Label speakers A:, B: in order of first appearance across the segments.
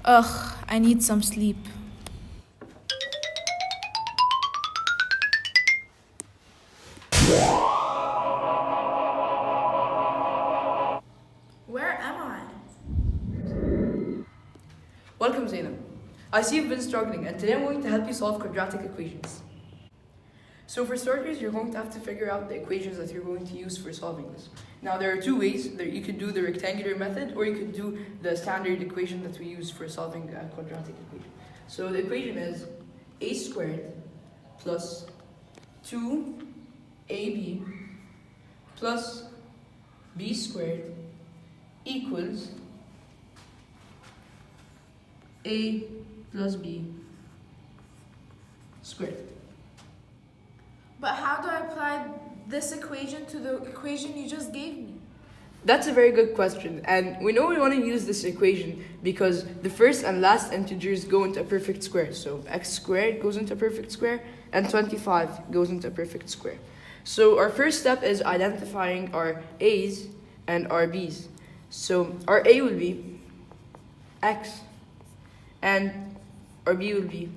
A: Ugh, I need some sleep. Where am I?
B: Welcome, Zeina. I see you've been struggling, and today I'm going to help you solve quadratic equations. So for starters, you're going to have to figure out the equations that you're going to use for solving this. Now, there are two ways. You could do the rectangular method, or you could do the standard equation that we use for solving a quadratic equation. So the equation is a squared plus 2ab plus b squared equals a plus b squared.
A: But how do I apply this equation to the equation you just gave me?
B: That's a very good question, and we know we want to use this equation because the first and last integers go into a perfect square. So x squared goes into a perfect square, and 25 goes into a perfect square. So our first step is identifying our a's and our b's. So our a will be x, and our b will be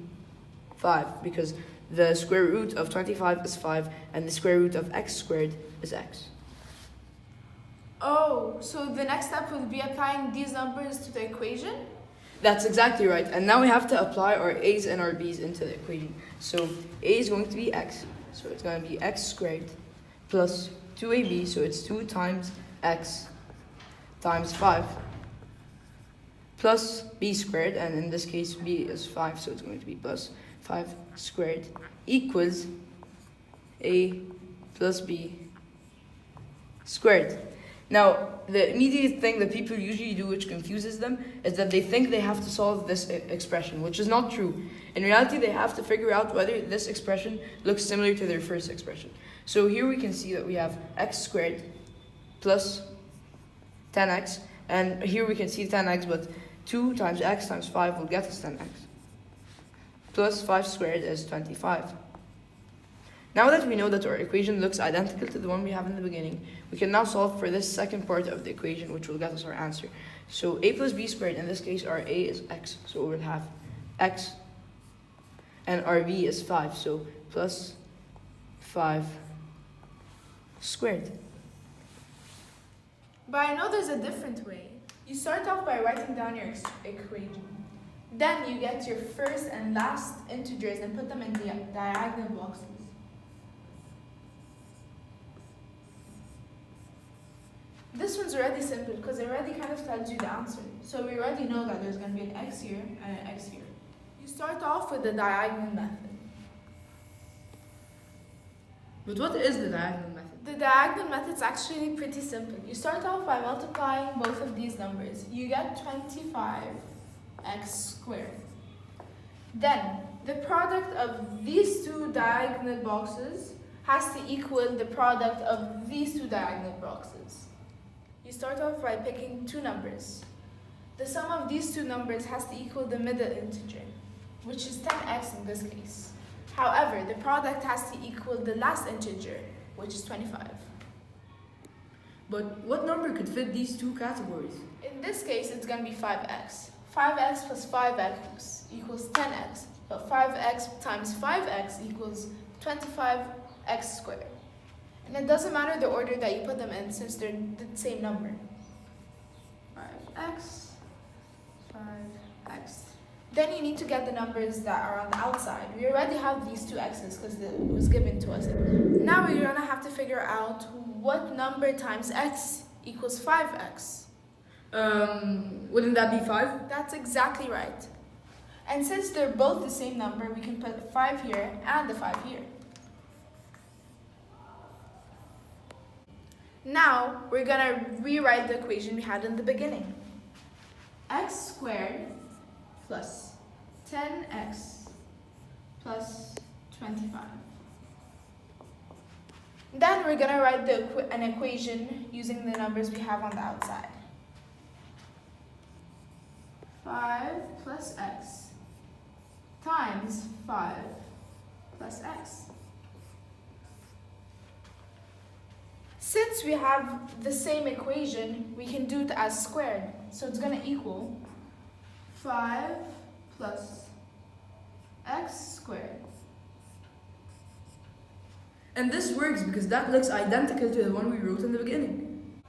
B: 5, because the square root of 25 is 5, and the square root of x squared is x.
A: Oh, so the next step will be applying these numbers to the equation?
B: That's exactly right. And now we have to apply our a's and our b's into the equation. So a is going to be x, so it's going to be x squared plus 2ab, so it's 2 times x times 5, plus b squared, and in this case b is 5, so it's going to be plus 5 squared equals a plus b squared. Now, the immediate thing that people usually do, which confuses them, is that they think they have to solve this expression, which is not true. In reality, they have to figure out whether this expression looks similar to their first expression. So here we can see that we have x squared plus 10x, and here we can see 10x, but 2 times x times 5 will get us 10x. Plus 5 squared is 25. Now that we know that our equation looks identical to the one we have in the beginning, we can now solve for this second part of the equation, which will get us our answer. So a plus b squared, in this case our a is x, so we will have x, and our b is 5, so plus 5 squared.
A: But I know there's a different way. You start off by writing down your equation. Then you get your first and last integers and put them in the diagonal boxes. This one's already simple because it already kind of tells you the answer. So we already know that there's going to be an x here and an x here. You start off with the diagonal method.
B: But what is the diagonal method?
A: The diagonal method is actually pretty simple. You start off by multiplying both of these numbers. You get 25x squared. Then, the product of these two diagonal boxes has to equal the product of these two diagonal boxes. You start off by picking two numbers. The sum of these two numbers has to equal the middle integer, which is 10x in this case. However, the product has to equal the last integer, which is 25.
B: But what number could fit these two categories?
A: In this case, it's going to be 5x. 5x plus 5x equals 10x, but 5x times 5x equals 25x squared. And it doesn't matter the order that you put them in since they're the same number. 5x, 5x. Then you need to get the numbers that are on the outside. We already have these two x's because it was given to us. Now we're going to have to figure out what number times x equals 5x.
B: Wouldn't that be 5?
A: That's exactly right. And since they're both the same number, we can put 5 here and the 5 here. Now, we're going to rewrite the equation we had in the beginning. X squared plus 10x plus 25. Then we're going to write an equation using the numbers we have on the outside. 5 plus x times 5 plus x. Since we have the same equation, we can do it as squared. So it's going to equal 5 plus x squared.
B: And this works because that looks identical to the one we wrote in the beginning.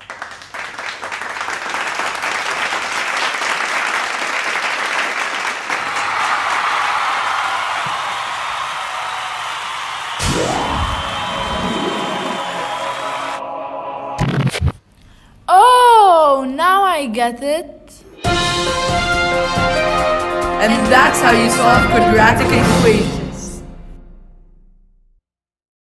A: Oh, now I get it.
B: And that's how you solve quadratic equations.